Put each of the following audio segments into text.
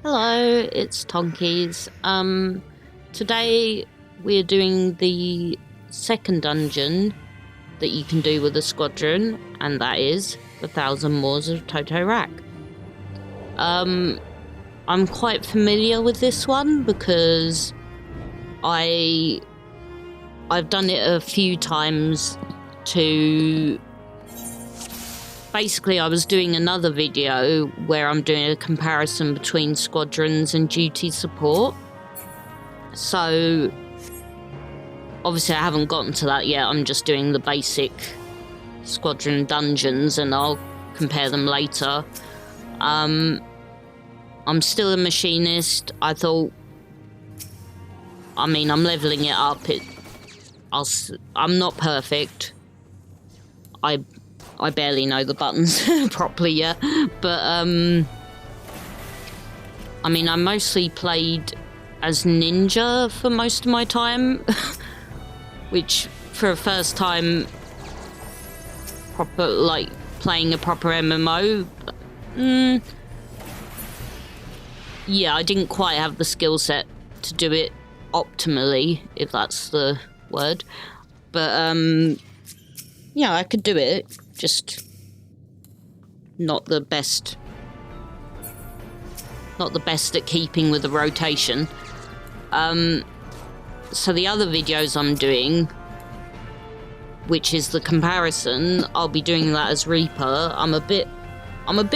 Hello, it's Tonkies. Today we're doing the second dungeon that you can do with a Squadron, and that is the Thousand Maws of Toto-Rak. I'm quite familiar with this one because I've done it a few times to... Basically, I was doing another video where I'm doing a comparison between squadrons and duty support. So, obviously I haven't gotten to that yet. I'm just doing the basic squadron dungeons and I'll compare them later. I'm still a machinist. I'm leveling it up. I'm not perfect. I barely know the buttons properly yet, but I mostly played as ninja for most of my time, which for a first time playing a proper MMO, yeah, I didn't quite have the skill set to do it optimally, if that's the word, but yeah, I could do it. Just not the best at keeping with the rotation. So the other videos I'm doing, which is the comparison, I'll be doing that as Reaper. I'm a bit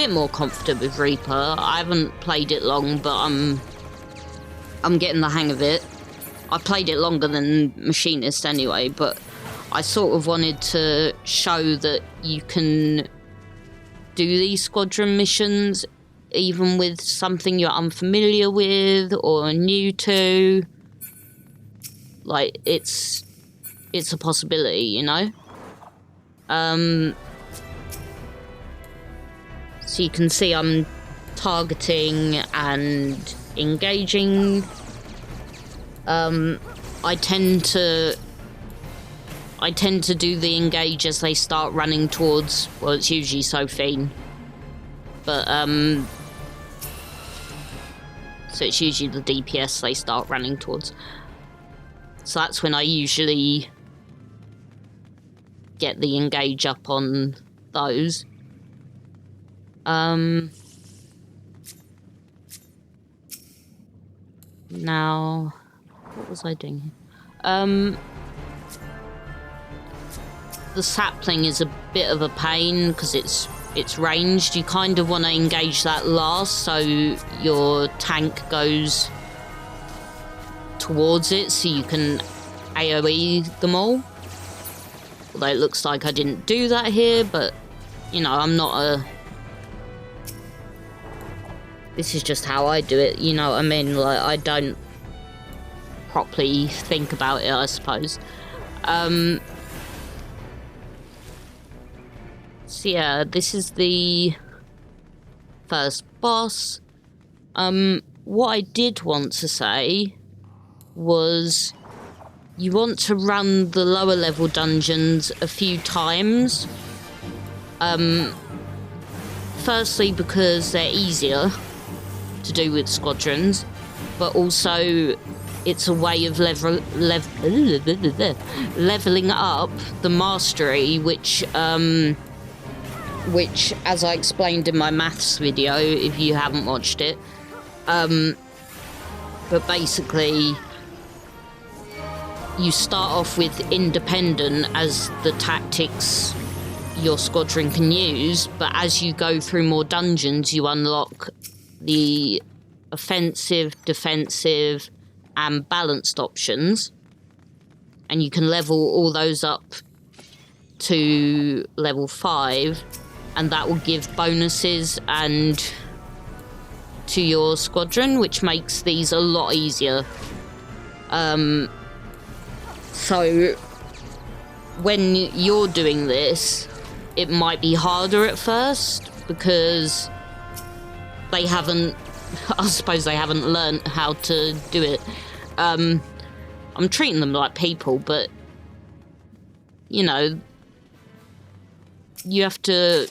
more confident with Reaper. I haven't played it long, but I'm getting the hang of it. I played it longer than Machinist anyway, but I sort of wanted to show that you can do these squadron missions even with something you're unfamiliar with or new to. Like, it's a possibility, you know? So you can see I'm targeting and engaging. I tend to do the engage as they start running towards, well, it's usually Sophine, but so it's usually the DPS they start running towards. So that's when I usually get the engage up on those. Now, what was I doing here? The sapling is a bit of a pain because it's ranged. You kind of want to engage that last so your tank goes towards it so you can AoE them all. Although it looks like I didn't do that here, but you know, I'm not a... This is just how I do it, you know what I mean? Like, I don't properly think about it, I suppose. So yeah, this is the first boss. What I did want to say was you want to run the lower level dungeons a few times. Firstly, because they're easier to do with squadrons, but also it's a way of leveling up the mastery, which, as I explained in my maths video, if you haven't watched it, but basically you start off with independent as the tactics your squadron can use, but as you go through more dungeons, you unlock the offensive, defensive, and balanced options, and you can level all those up to level 5, and that will give bonuses and to your squadron, which makes these a lot easier. So when you're doing this, it might be harder at first because they haven't, I suppose they haven't learned how to do it. I'm treating them like people, but you know, you have to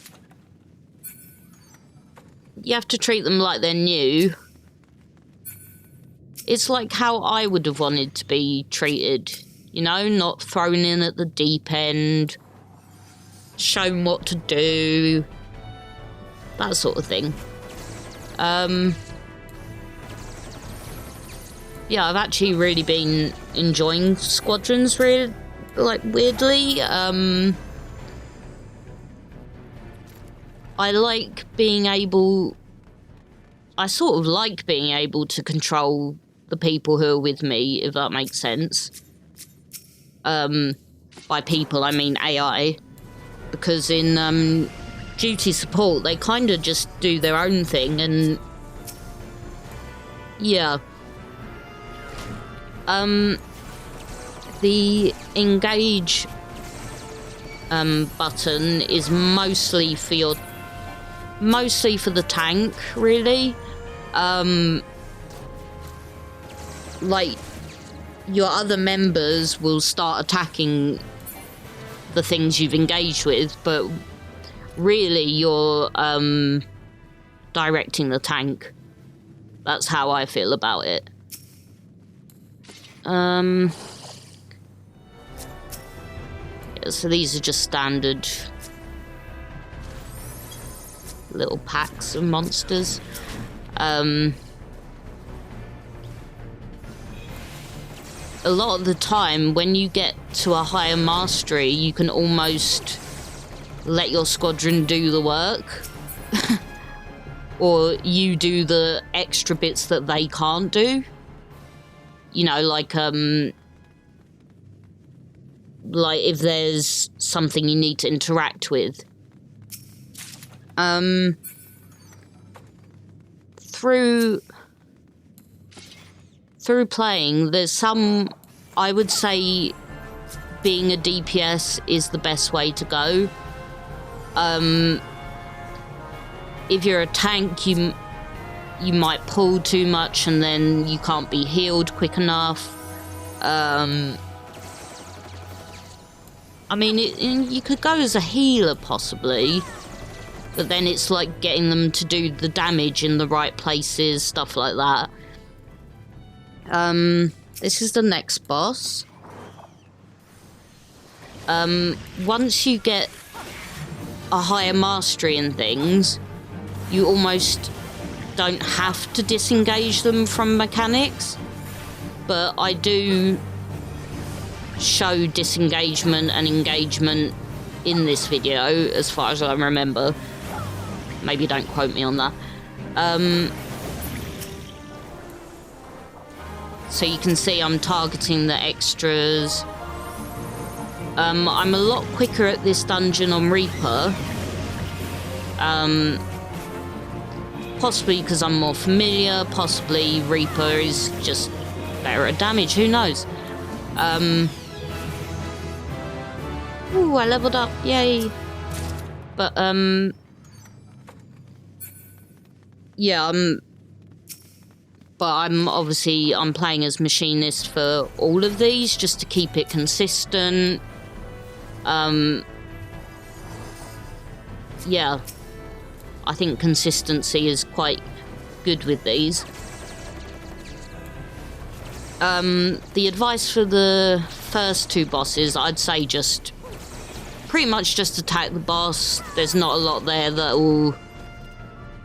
treat them like they're new It's like how I would have wanted to be treated, you know, not thrown in at the deep end, shown what to do, that sort of thing. Yeah, I've actually really been enjoying Squadrons, really, like, weirdly. I like being able... I sort of like being able to control the people who are with me, if that makes sense. By people, I mean AI. Because in duty support, they kind of just do their own thing, and... yeah. The engage button is mostly for the tank, really. Like, your other members will start attacking the things you've engaged with, but really you're directing the tank. That's how I feel about it. Yeah, so these are just standard little packs of monsters. A lot of the time, when you get to a higher mastery, you can almost let your squadron do the work. Or you do the extra bits that they can't do. You know, like if there's something you need to interact with. Through playing, there's some... I would say being a DPS is the best way to go. If you're a tank, you might pull too much and then you can't be healed quick enough. I mean, you could go as a healer, possibly. But then it's like getting them to do the damage in the right places, stuff like that. This is the next boss. Once you get a higher mastery in things, you almost don't have to disengage them from mechanics. But I do show disengagement and engagement in this video, as far as I remember. Maybe don't quote me on that. So you can see I'm targeting the extras. I'm a lot quicker at this dungeon on Reaper. Possibly because I'm more familiar, possibly Reaper is just better at damage, who knows? Ooh, I leveled up, yay! But, yeah, I'm playing as machinist for all of these, just to keep it consistent. Yeah, I think consistency is quite good with these. The advice for the first two bosses, I'd say pretty much just attack the boss. There's not a lot there that will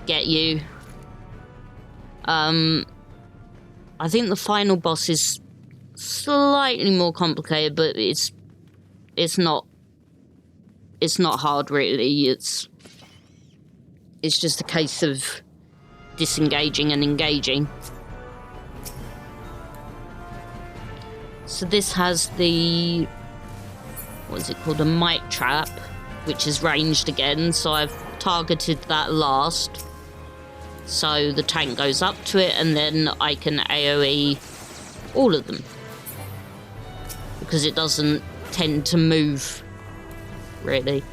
get you. I think the final boss is slightly more complicated, but it's not hard, really. It's just a case of disengaging and engaging. So this has the... what's it called? A might trap, which is ranged again, so I've targeted that last. So the tank goes up to it, and then I can AoE all of them. Because it doesn't tend to move, really.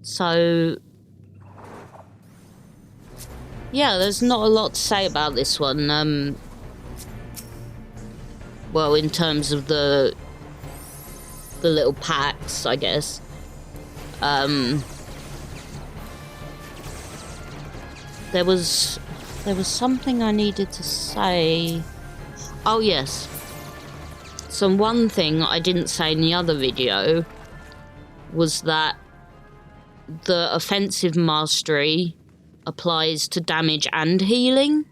So... yeah, there's not a lot to say about this one. Well, in terms of the little packs, I guess. There was something I needed to say. Oh yes. So one thing I didn't say in the other video was that the offensive mastery applies to damage and healing.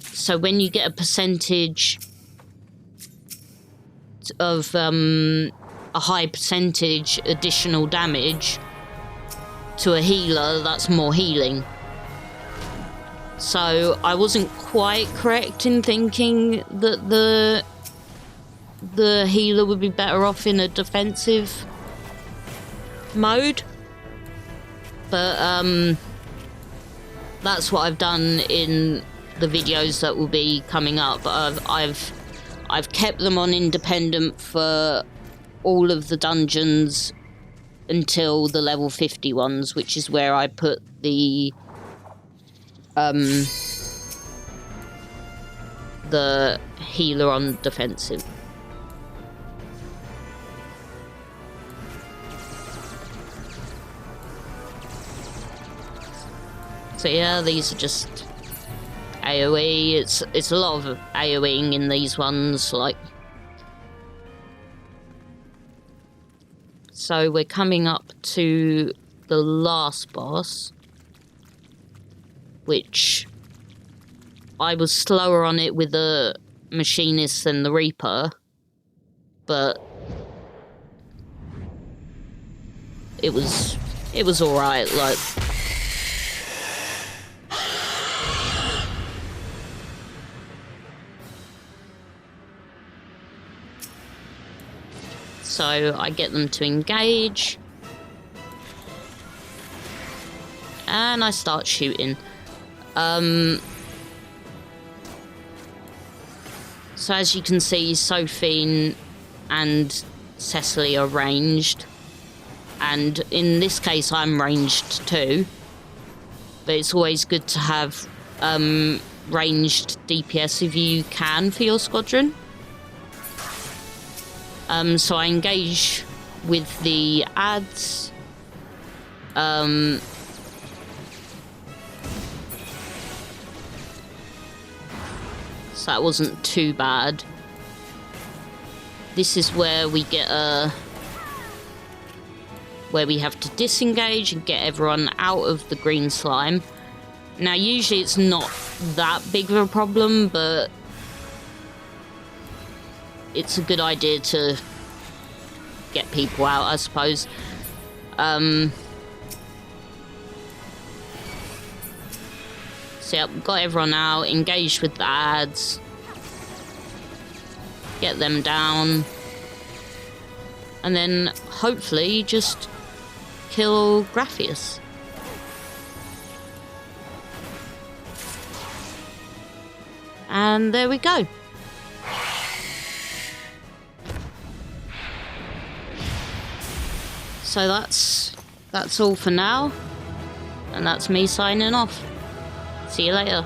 So when you get a percentage of a high percentage additional damage to a healer, that's more healing. So I wasn't quite correct in thinking that the healer would be better off in a defensive mode, but that's what I've done in the videos that will be coming up. I've kept them on independent for all of the dungeons until the level 50 ones, which is where I put the healer on defensive. So yeah, these are just AoE. It's a lot of AoEing in these ones, like. So we're coming up to the last boss, which I was slower on it with the machinist than the Reaper, but it was alright, like. So I get them to engage, and I start shooting. So as you can see, Sophie and Cecily are ranged, and in this case I'm ranged too, but it's always good to have ranged DPS if you can for your squadron. So I engage with the ads. So that wasn't too bad. This is where we get where we have to disengage and get everyone out of the green slime. Now usually it's not that big of a problem, but it's a good idea to get people out, I suppose. So yeah, got everyone out, engaged with the ads, get them down, and then hopefully just kill Graffias. And there we go. So that's all for now, and that's me signing off. See you later.